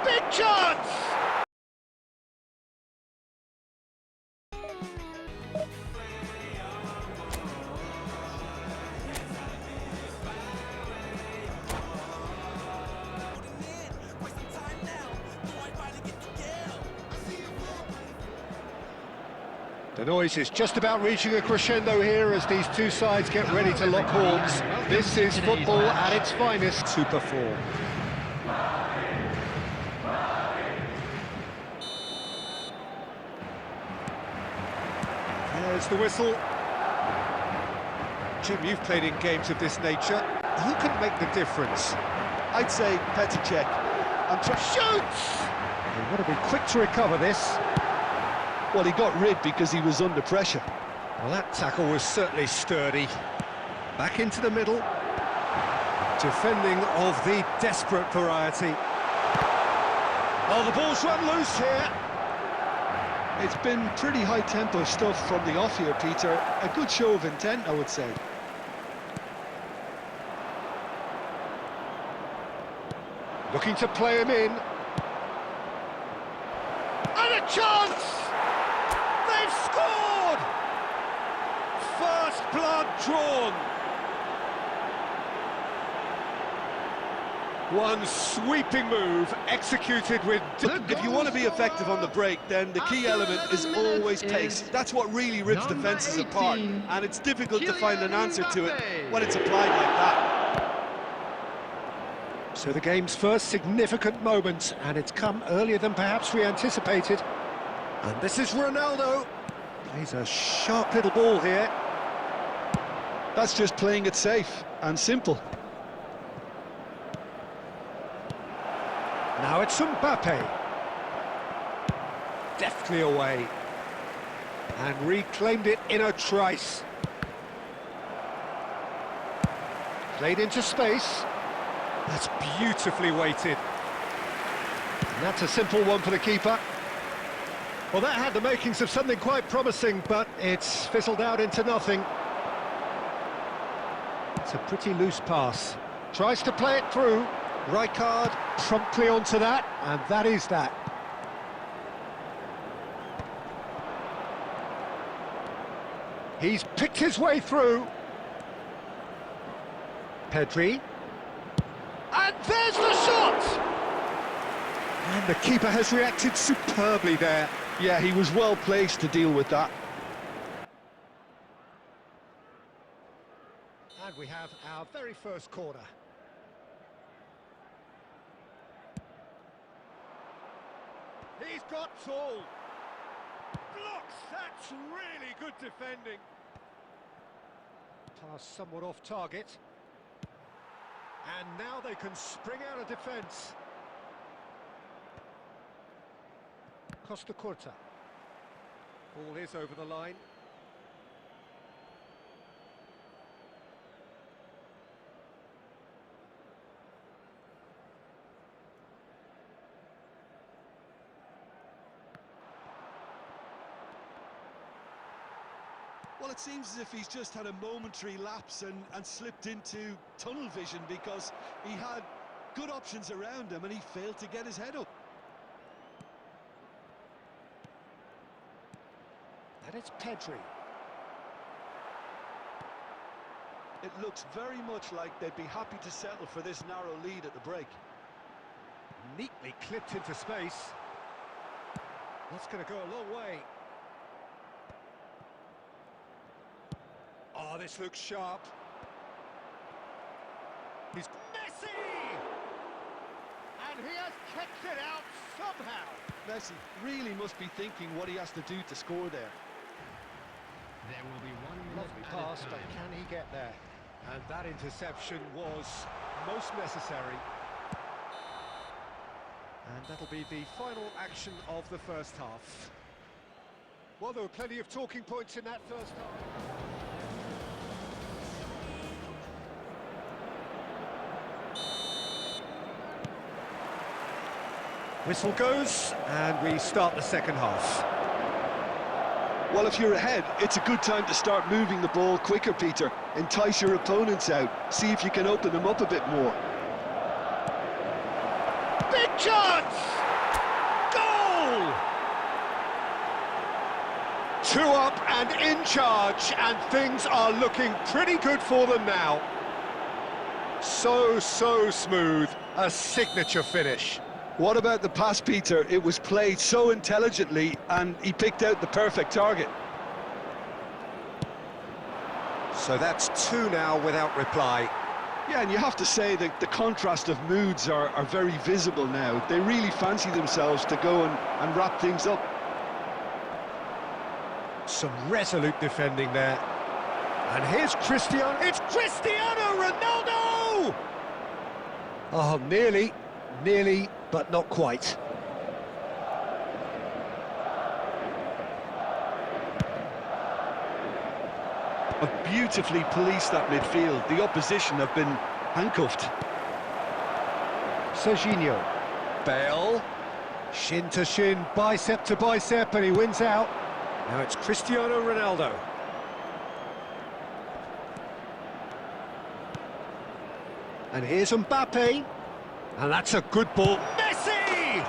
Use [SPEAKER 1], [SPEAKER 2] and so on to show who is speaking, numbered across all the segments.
[SPEAKER 1] Big chance! The noise is just about reaching a crescendo here as these two sides get ready to lock horns. This is football at its finest. Super form. There's the whistle. Jim, you've played in games of this nature. Who can make the difference?
[SPEAKER 2] I'd say Petr Cech.
[SPEAKER 1] Shoots! They've got to be quick to recover this.
[SPEAKER 2] Well, he got rid because he was under pressure.
[SPEAKER 1] Well, that tackle was certainly sturdy. Back into the middle. Defending of the desperate variety. Oh, the ball's run loose here.
[SPEAKER 2] It's been pretty high-tempo stuff from the off here, Peter. A good show of intent, I would say.
[SPEAKER 1] Looking to play him in. And a chance! They've scored! First blood drawn. One sweeping move executed with...
[SPEAKER 2] If you want to be effective on the break, then the key element is always pace. That's what really rips defences apart, and it's difficult to find an answer to it when it's applied like that.
[SPEAKER 1] So the game's first significant moment, and it's come earlier than perhaps we anticipated. And this is Ronaldo. Plays a sharp little ball here.
[SPEAKER 2] That's just playing it safe and simple.
[SPEAKER 1] Now it's Mbappe. Deftly away. And reclaimed it in a trice. Played into space. That's beautifully weighted. And that's a simple one for the keeper. Well, that had the makings of something quite promising, but it's fizzled out into nothing. It's a pretty loose pass. Tries to play it through. Rijkaard promptly onto that, and that is that. He's picked his way through. Pedri. And there's the shot! And the keeper has reacted superbly there.
[SPEAKER 2] Yeah, he was well placed to deal with that.
[SPEAKER 1] And we have our very first corner. He's got tall. Blocks, that's really good defending. Pass somewhat off target. And now they can spring out of defence. Costa Curta. Ball is over the line.
[SPEAKER 2] Well, it seems as if he's just had a momentary lapse and slipped into tunnel vision because he had good options around him and he failed to get his head up.
[SPEAKER 1] And it's Pedri.
[SPEAKER 2] It looks very much like they'd be happy to settle for this narrow lead at the break.
[SPEAKER 1] Neatly clipped into space. That's going to go a long way. Oh, this looks sharp. He's Messi! And he has kicked it out somehow.
[SPEAKER 2] Messi really must be thinking what he has to do to score there.
[SPEAKER 3] There will be one
[SPEAKER 1] Lovely pass, but can he get there? And that interception was most necessary. And that'll be the final action of the first half. Well, there were plenty of talking points in that first half. Whistle goes, and we start the second half.
[SPEAKER 2] Well, if you're ahead, it's a good time to start moving the ball quicker, Peter. Entice your opponents out. See if you can open them up a bit more.
[SPEAKER 1] Big Great chance! Goal! 2 up and in charge, and things are looking pretty good for them now. So smooth, a signature finish.
[SPEAKER 2] What about the pass, Peter? It was played so intelligently, and he picked out the perfect target.
[SPEAKER 1] So that's 2 now without reply.
[SPEAKER 2] Yeah, and you have to say that the contrast of moods are very visible now. They really fancy themselves to go and wrap things up.
[SPEAKER 1] Some resolute defending there. And here's Cristiano. It's Cristiano Ronaldo! Oh, nearly, but not quite.
[SPEAKER 2] Beautifully policed that midfield. The opposition have been handcuffed.
[SPEAKER 1] Serginho. Bale. Shin to shin, bicep to bicep, and he wins out. Now it's Cristiano Ronaldo. And here's Mbappe. And that's a good ball. Messi!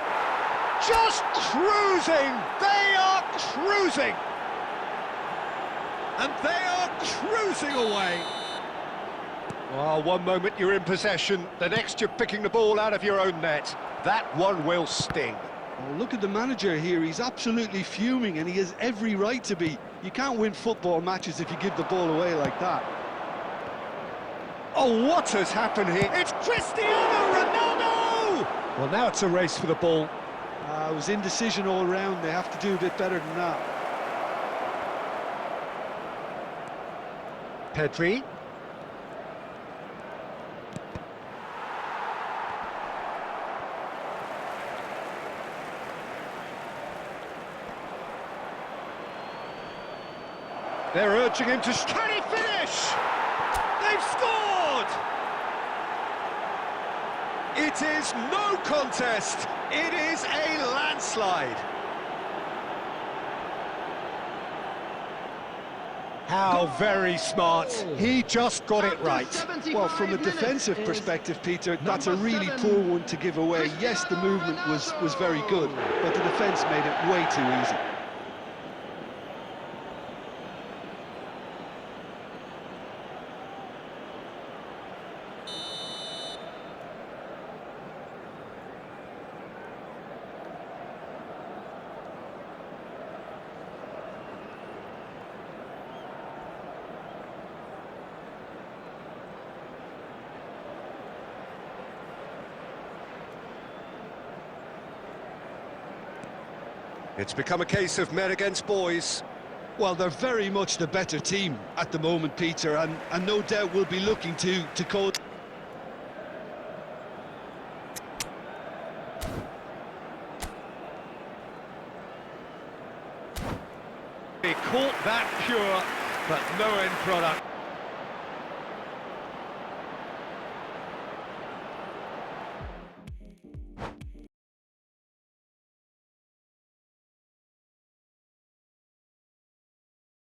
[SPEAKER 1] Just cruising! They are cruising! And they are cruising away. Oh, one moment you're in possession, the next you're picking the ball out of your own net. That one will sting.
[SPEAKER 2] Oh, look at the manager here. He's absolutely fuming, and he has every right to be. You can't win football matches if you give the ball away like that.
[SPEAKER 1] Oh, what has happened here? It's Cristiano Ronaldo! Well, now it's a race for the ball.
[SPEAKER 2] It was indecision all round. They have to do a bit better than that.
[SPEAKER 1] Pedri. They're urging him to... Can he finish? They've scored! It is no contest. It is a landslide. How very smart. He just got it right.
[SPEAKER 2] Well, from a defensive perspective, Peter, that's a really poor one to give away. Yes, the movement was very good, but the defence made it way too easy.
[SPEAKER 1] It's become a case of men against boys.
[SPEAKER 2] Well, they're very much the better team at the moment, Peter, and no doubt will be looking to call...
[SPEAKER 1] He caught that pure, but no end product.